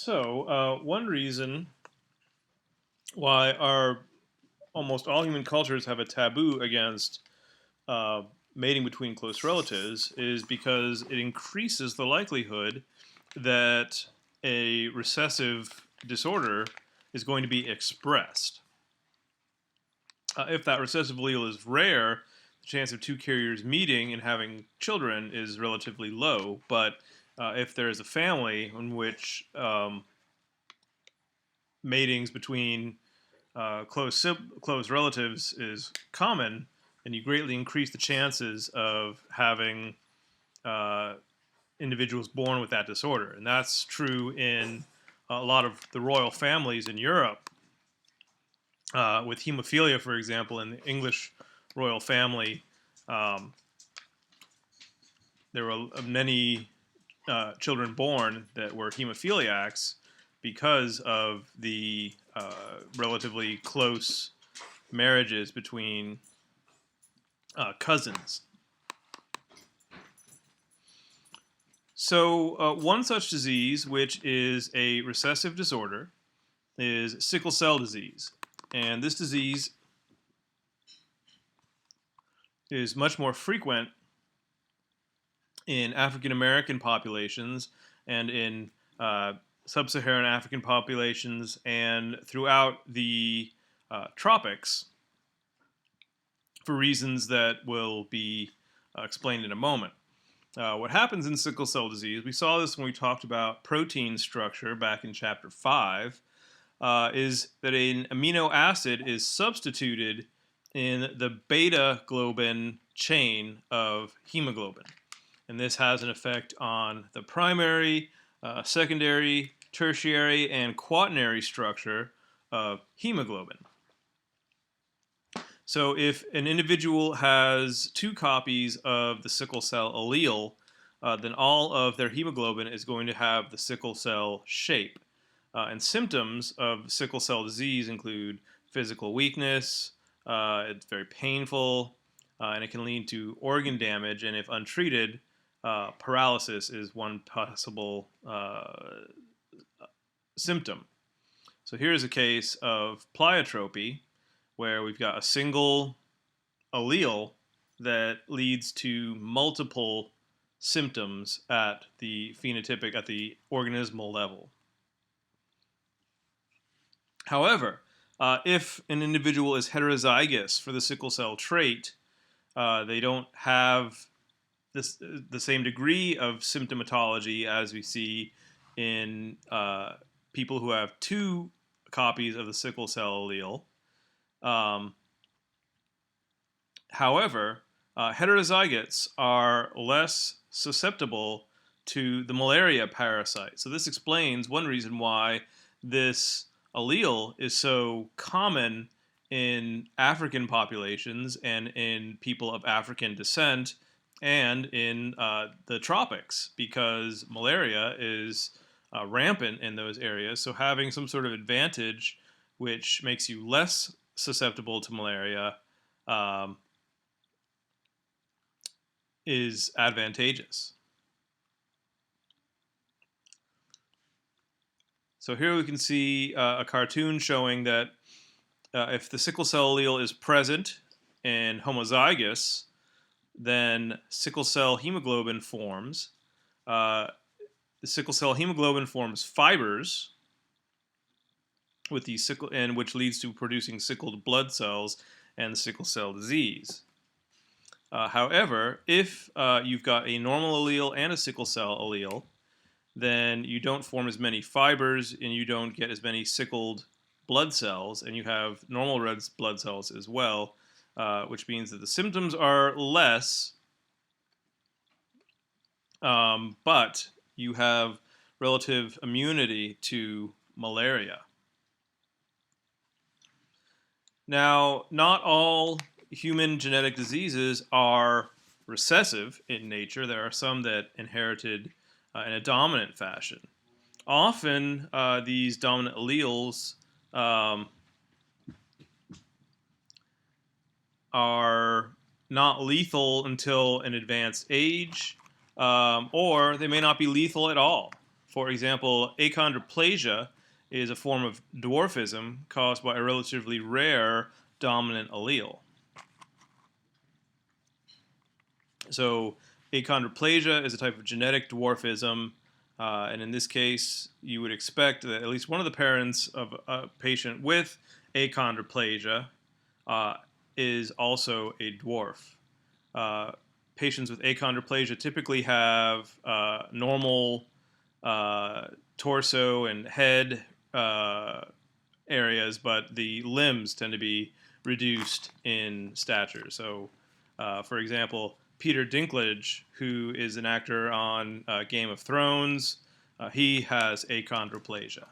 One reason why almost all human cultures have a taboo against uh, mating between close relatives is because it increases the likelihood that a recessive disorder is going to be expressed. If that recessive allele is rare, the chance of two carriers meeting and having children is relatively low. But if there is a family in which matings between close relatives is common, and you greatly increase the chances of having uh, individuals born with that disorder. And that's true in a lot of the royal families in Europe. With hemophilia, for example, in the English royal family, um, there were many children born that were hemophiliacs because of the relatively close marriages between cousins. So, one such disease, which is a recessive disorder, is sickle cell disease. And this disease is much more frequent in African American populations and in sub-Saharan African populations and throughout the tropics for reasons that will be explained in a moment. What happens in sickle cell disease, we saw this when we talked about protein structure back in chapter 5, is that an amino acid is substituted in the beta globin chain of hemoglobin. And this has an effect on the primary, secondary, tertiary, and quaternary structure of hemoglobin. So if an individual has two copies of the sickle cell allele, then all of their hemoglobin is going to have the sickle cell shape. And symptoms of sickle cell disease include physical weakness, it's very painful, and it can lead to organ damage, and if untreated, paralysis is one possible symptom. So here's a case of pleiotropy, where we've got a single allele that leads to multiple symptoms at the phenotypic, at the organismal level. However, if an individual is heterozygous for the sickle cell trait, they don't have the same degree of symptomatology as we see in people who have two copies of the sickle cell allele. However, heterozygotes are less susceptible to the malaria parasite. So this explains one reason why this allele is so common in African populations and in people of African descent and in the tropics, because malaria is rampant in those areas. So having some sort of advantage which makes you less susceptible to malaria is advantageous. So here we can see a cartoon showing that if the sickle cell allele is present in homozygous, then sickle cell hemoglobin forms. The sickle cell hemoglobin forms fibers with the sickle, and which leads to producing sickled blood cells and sickle cell disease. However, if you've got a normal allele and a sickle cell allele, then you don't form as many fibers and you don't get as many sickled blood cells, and you have normal red blood cells as well, which means that the symptoms are less, but you have relative immunity to malaria. Now, not all human genetic diseases are recessive in nature. There are some that inherited in a dominant fashion. Often, these dominant alleles are not lethal until an advanced age, or they may not be lethal at all. For example, achondroplasia is a form of dwarfism caused by a relatively rare dominant allele. So achondroplasia is a type of genetic dwarfism, and in this case, you would expect that at least one of the parents of a patient with achondroplasia uh, is also a dwarf. Uh, Patients with achondroplasia typically have normal torso and head areas, but the limbs tend to be reduced in stature. So, for example, Peter Dinklage, who is an actor on Game of Thrones, he has achondroplasia.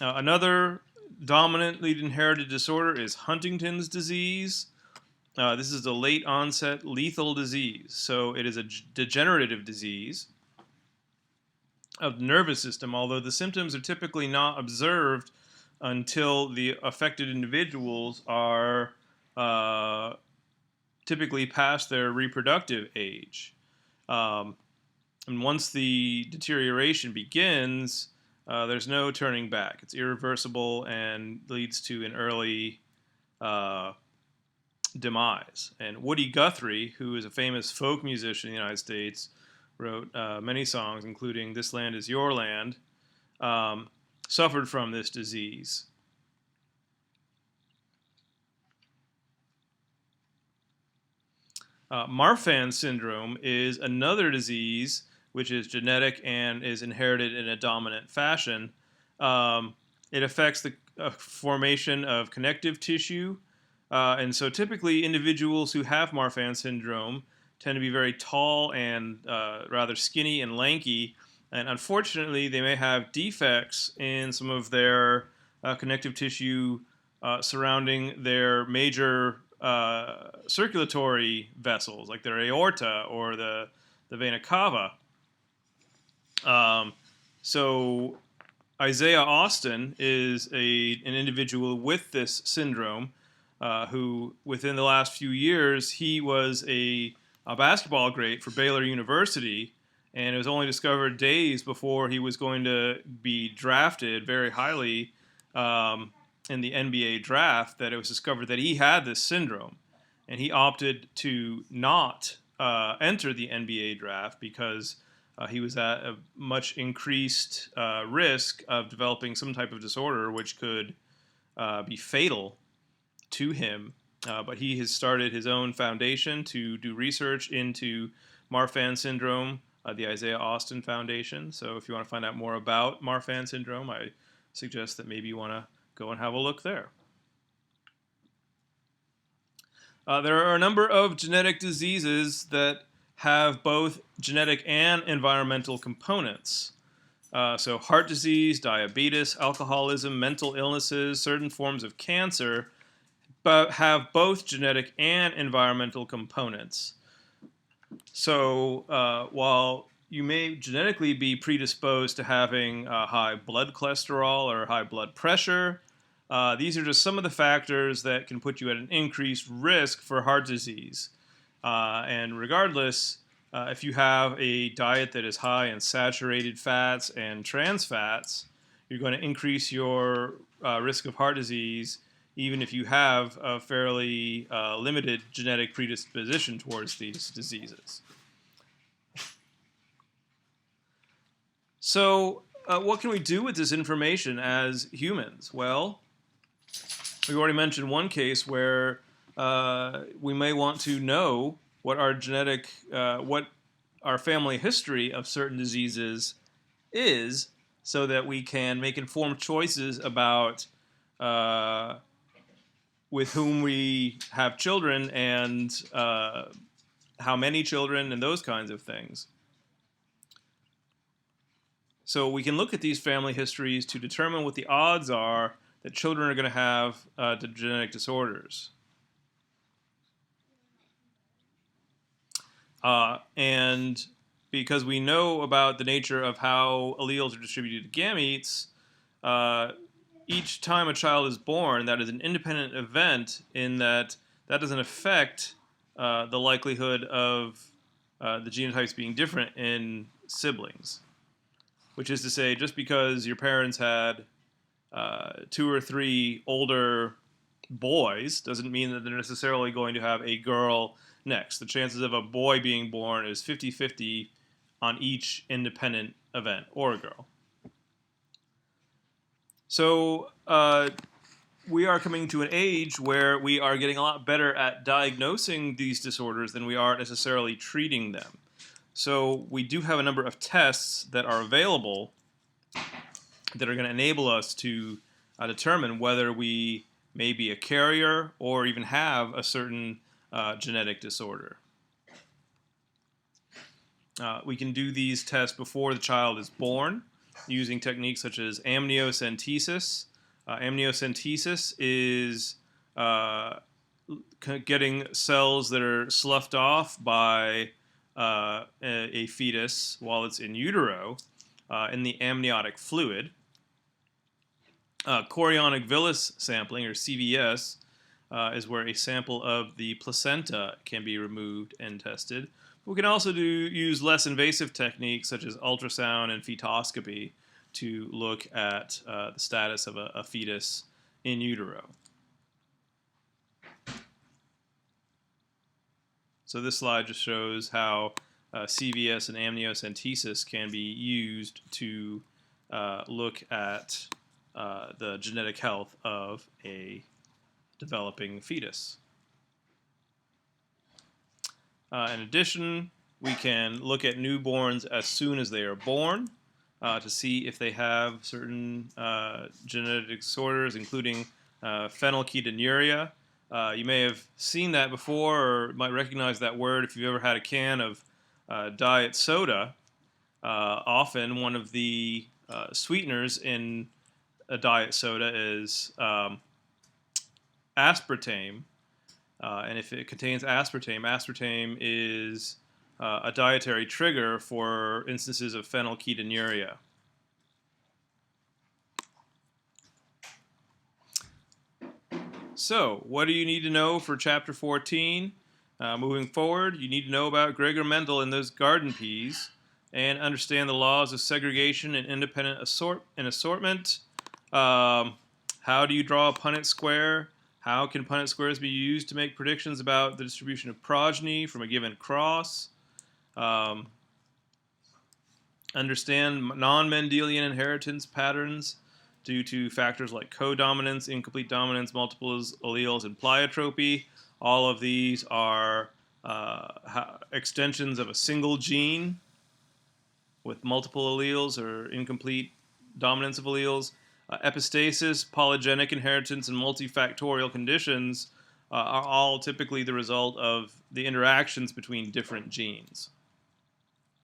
Another dominantly inherited disorder is Huntington's disease. This is a late onset lethal disease. So it is a degenerative disease of the nervous system, although the symptoms are typically not observed until the affected individuals are typically past their reproductive age. And once the deterioration begins, there's no turning back. It's irreversible and leads to an early demise. And Woody Guthrie, who is a famous folk musician in the United States, wrote many songs, including This Land Is Your Land, suffered from this disease. Marfan syndrome is another disease which is genetic and is inherited in a dominant fashion. It affects the formation of connective tissue, and so typically individuals who have Marfan syndrome tend to be very tall and rather skinny and lanky, and unfortunately they may have defects in some of their connective tissue surrounding their major circulatory vessels, like their aorta or the vena cava. So Isaiah Austin is an individual with this syndrome who, within the last few years, he was a basketball great for Baylor University, and it was only discovered days before he was going to be drafted very highly in the NBA draft that it was discovered that he had this syndrome, and he opted to not enter the NBA draft because he was at a much increased risk of developing some type of disorder which could be fatal to him. But he has started his own foundation to do research into Marfan syndrome, the Isaiah Austin Foundation. So if you want to find out more about Marfan syndrome, I suggest that maybe you want to go and have a look there. There are a number of genetic diseases that have both genetic and environmental components. So heart disease, diabetes, alcoholism, mental illnesses, certain forms of cancer, but have both genetic and environmental components. So while you may genetically be predisposed to having high blood cholesterol or high blood pressure, these are just some of the factors that can put you at an increased risk for heart disease. And regardless, if you have a diet that is high in saturated fats and trans fats, you're going to increase your risk of heart disease, even if you have a fairly limited genetic predisposition towards these diseases. So, what can we do with this information as humans? Well, we already mentioned one case where we may want to know what our genetic, what our family history of certain diseases is, so that we can make informed choices about with whom we have children and how many children and those kinds of things. So we can look at these family histories to determine what the odds are that children are going to have the genetic disorders. And because we know about the nature of how alleles are distributed to gametes, each time a child is born, that is an independent event in that that doesn't affect the likelihood of the genotypes being different in siblings. Which is to say, just because your parents had 2 or 3 older boys doesn't mean that they're necessarily going to have a girl next. The chances of a boy being born is 50-50 on each independent event, or a girl. So we are coming to an age where we are getting a lot better at diagnosing these disorders than we are necessarily treating them. So we do have a number of tests that are available that are going to enable us to determine whether we may be a carrier or even have a certain genetic disorder. We can do these tests before the child is born using techniques such as amniocentesis. Amniocentesis is getting cells that are sloughed off by a fetus while it's in utero in the amniotic fluid. Chorionic villus sampling, or CVS, is where a sample of the placenta can be removed and tested. We can also use less invasive techniques such as ultrasound and fetoscopy to look at the status of a fetus in utero. So this slide just shows how CVS and amniocentesis can be used to look at the genetic health of a developing fetus. In addition, we can look at newborns as soon as they are born to see if they have certain genetic disorders, including phenylketonuria. You may have seen that before or might recognize that word if you've ever had a can of diet soda. Often one of the sweeteners in a diet soda is aspartame. And if it contains aspartame, aspartame is a dietary trigger for instances of phenylketonuria. So, what do you need to know for Chapter 14? Moving forward, you need to know about Gregor Mendel and those garden peas, and understand the laws of segregation and independent assortment. How do you draw a Punnett square? How can Punnett squares be used to make predictions about the distribution of progeny from a given cross? Understand non-Mendelian inheritance patterns due to factors like codominance, incomplete dominance, multiple alleles, and pleiotropy. All of these are extensions of a single gene with multiple alleles or incomplete dominance of alleles. Epistasis, polygenic inheritance, and multifactorial conditions are all typically the result of the interactions between different genes.